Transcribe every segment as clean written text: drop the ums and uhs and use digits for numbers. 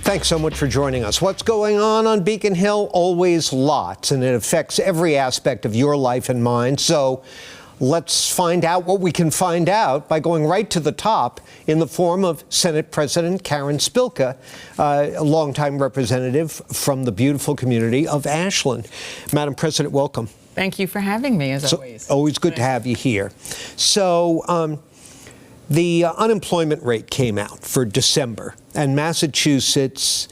Thanks so much for joining us. What's going on Beacon Hill? Always lots, and it affects every aspect of your life and mine. So let's find out what we can find out by going right to the top in the form of Senate President Karen Spilka, a longtime representative from the beautiful community of Ashland. Madam President, welcome. Thank you for having me, as always. Always good to have you here. So the unemployment rate came out for December, and Massachusetts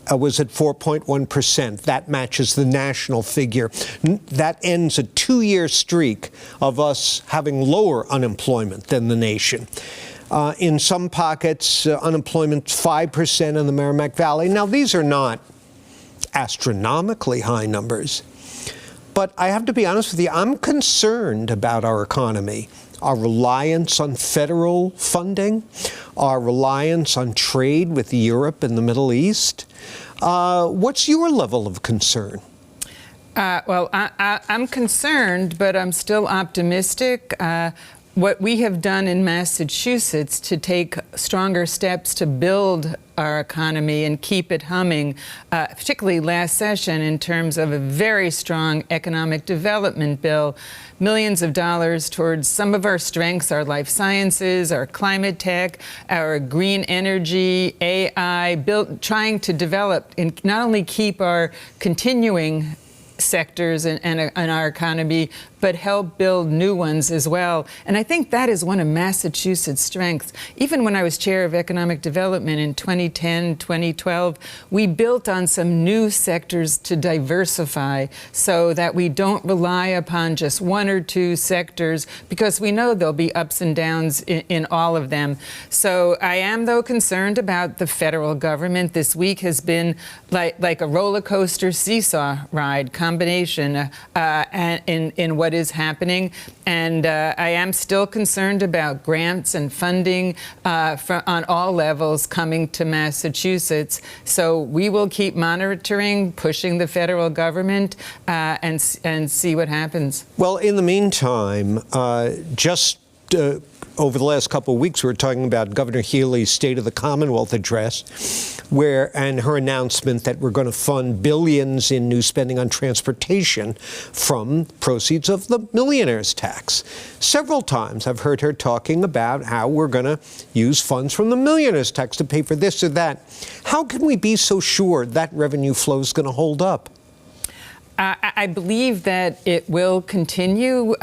was at 4.1%. That matches the national figure. That ends a two-year streak of us having lower unemployment than the nation. In some pockets, unemployment's 5% in the Merrimack Valley. Now, these are not astronomically high numbers, but I have to be honest with you, I'm concerned about our economy. Our reliance on federal funding, our reliance on trade with Europe and the Middle East. What's your level of concern? Well, I'm concerned, but I'm still optimistic. What we have done in Massachusetts to take stronger steps to build our economy and keep it humming, particularly last session in terms of a very strong economic development bill, millions of dollars towards some of our strengths, our life sciences, our climate tech, our green energy, AI, trying to develop and not only keep our continuing sectors and our economy, but help build new ones as well. And I think that is one of Massachusetts' strengths. Even when I was chair of economic development in 2010, 2012, we built on some new sectors to diversify so that we don't rely upon just one or two sectors, because we know there'll be ups and downs in all of them. So I am, though, concerned about the federal government. This week has been like a roller coaster seesaw ride combination in what is happening, and I am still concerned about grants and funding on all levels coming to Massachusetts. So we will keep monitoring, pushing the federal government, and see what happens. Well, in the meantime, over the last couple of weeks, we were talking about Governor Healey's State of the Commonwealth address, and her announcement that we're going to fund billions in new spending on transportation from proceeds of the millionaire's tax. Several times I've heard her talking about how we're going to use funds from the millionaire's tax to pay for this or that. How can we be so sure that revenue flow is going to hold up? I believe that it will continue.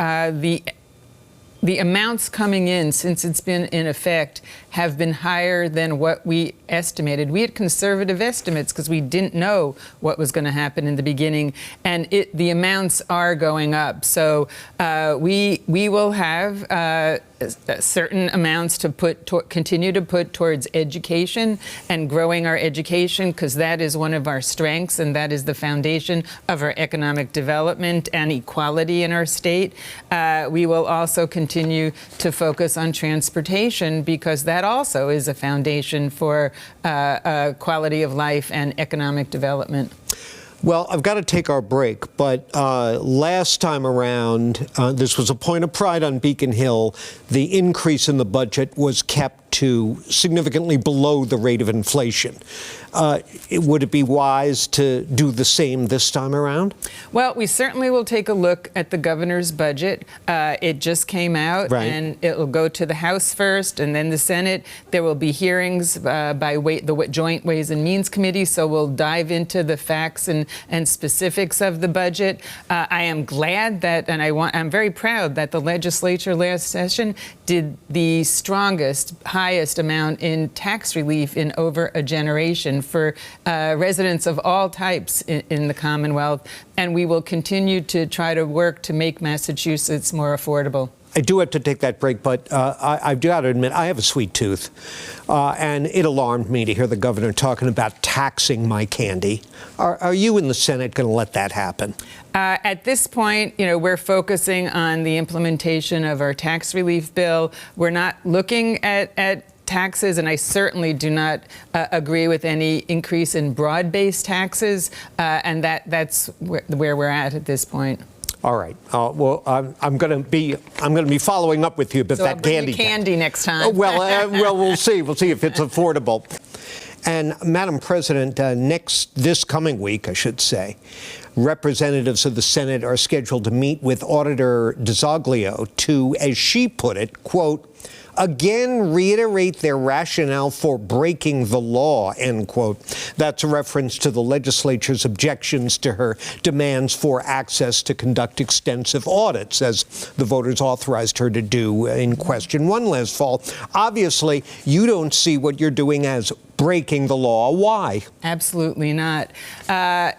The amounts coming in since it's been in effect have been higher than what we estimated. We had conservative estimates because we didn't know what was going to happen in the beginning, and the amounts are going up. So we will have certain amounts to continue to put towards education and growing our education, because that is one of our strengths and that is the foundation of our economic development and equality in our state. We will also continue to focus on transportation, because that also is a foundation for quality of life and economic development. Well, I've got to take our break, but last time around, this was a point of pride on Beacon Hill. The increase in the budget was kept to significantly below the rate of inflation. Would it be wise to do the same this time around? Well, we certainly will take a look at the governor's budget. It just came out, right, and it will go to the House first and then the Senate. There will be hearings by the Joint Ways and Means Committee, so we'll dive into the facts and specifics of the budget. I am glad that, and I'm very proud that the legislature last session did the strongest, highest amount in tax relief in over a generation for residents of all types in the Commonwealth, and we will continue to try to work to make Massachusetts more affordable. I do have to take that break, but I've got to admit, I have a sweet tooth, and it alarmed me to hear the governor talking about taxing my candy. Are you in the Senate going to let that happen? At this point, we're focusing on the implementation of our tax relief bill. We're not looking at taxes, and I certainly do not agree with any increase in broad-based taxes, and that's where we're at this point. All right. Well, I'm going to be following up with you about so that I'll bring you candy next time. Well, we'll see. We'll see if it's affordable. And Madam President, this coming week, I should say, representatives of the Senate are scheduled to meet with Auditor DiZoglio to, as she put it, quote, again reiterate their rationale for breaking the law, end quote. That's a reference to the legislature's objections to her demands for access to conduct extensive audits, as the voters authorized her to do in question one last fall. Obviously, you don't see what you're doing as breaking the law. Why? Absolutely not. I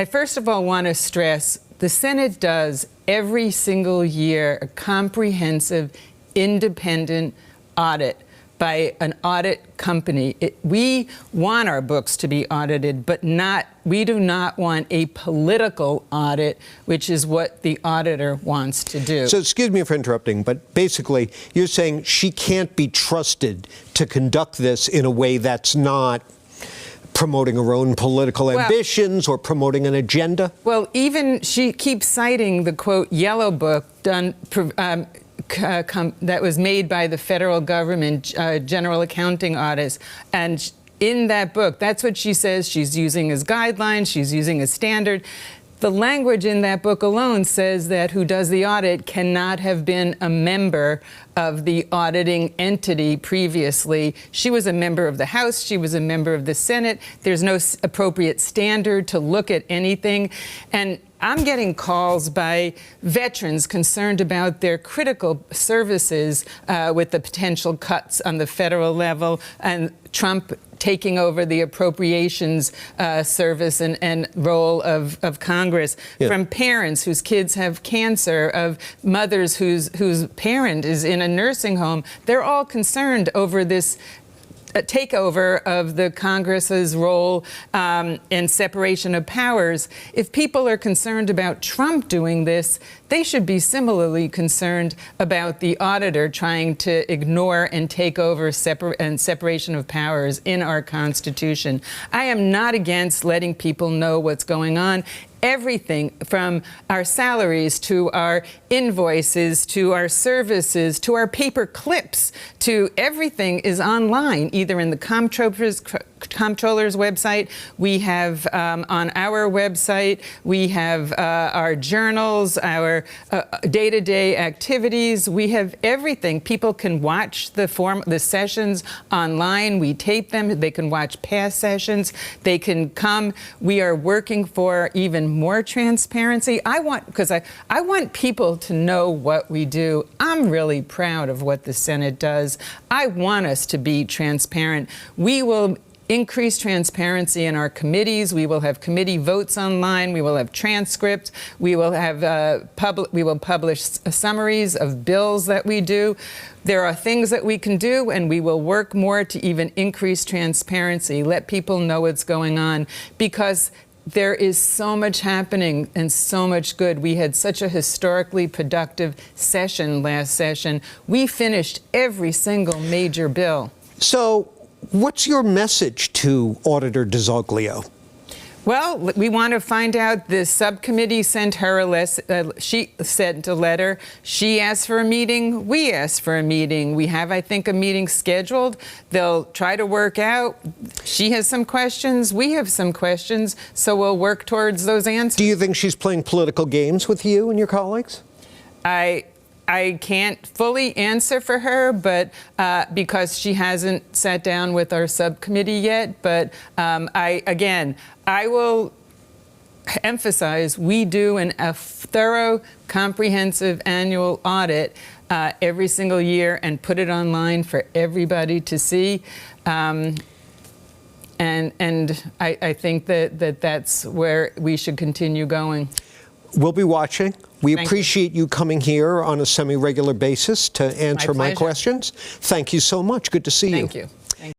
first of all want to stress the Senate does every single year a comprehensive independent audit by an audit company. We want our books to be audited, but we do not want a political audit, which is what the auditor wants to do. So excuse me for interrupting, but basically you're saying she can't be trusted to conduct this in a way that's not promoting her own political ambitions or promoting an agenda? Well, even she keeps citing the, quote, yellow book that was made by the federal government, general accounting audits. And in that book, that's what she says she's using as guidelines, she's using as standard. The language in that book alone says that who does the audit cannot have been a member of the auditing entity previously. She was a member of the House, she was a member of the Senate. There's no appropriate standard to look at anything. And I'm getting calls by veterans concerned about their critical services with the potential cuts on the federal level and Trump taking over the appropriations service and role of Congress, from parents whose kids have cancer, of mothers whose parent is in a nursing home. They're all concerned over this takeover of the Congress's role in separation of powers. If people are concerned about Trump doing this, they should be similarly concerned about the auditor trying to ignore and take over separation of powers in our Constitution. I am not against letting people know what's going on. Everything from our salaries to our invoices to our services to our paper clips to everything is online, either in the comptroller's website. We have on our website, we have our journals, our day-to-day activities. We have everything. People can watch the sessions online. We tape them. They can watch past sessions. They can come. We are working for even more transparency. I want people to know what we do. I'm really proud of what the Senate does. I want us to be transparent. We will increase transparency in our committees. We will have committee votes online. We will have transcripts. We will have we will publish summaries of bills that we do. There are things that we can do, and we will work more to even increase transparency, let people know what's going on, because there is so much happening and so much good. We had such a historically productive session last session. We finished every single major bill. So what's your message to Auditor DiZoglio? Well, we want to find out. The subcommittee sent her she sent a letter. She asked for a meeting. We asked for a meeting. We have, I think, a meeting scheduled. They'll try to work out. She has some questions. We have some questions. So we'll work towards those answers. Do you think she's playing political games with you and your colleagues? I can't fully answer for her, but because she hasn't sat down with our subcommittee yet. But I will emphasize we do a thorough, comprehensive annual audit every single year and put it online for everybody to see. And I think that's where we should continue going. We'll be watching. We appreciate you coming here on a semi-regular basis to answer my questions. Thank you so much. Good to see you. Thank you.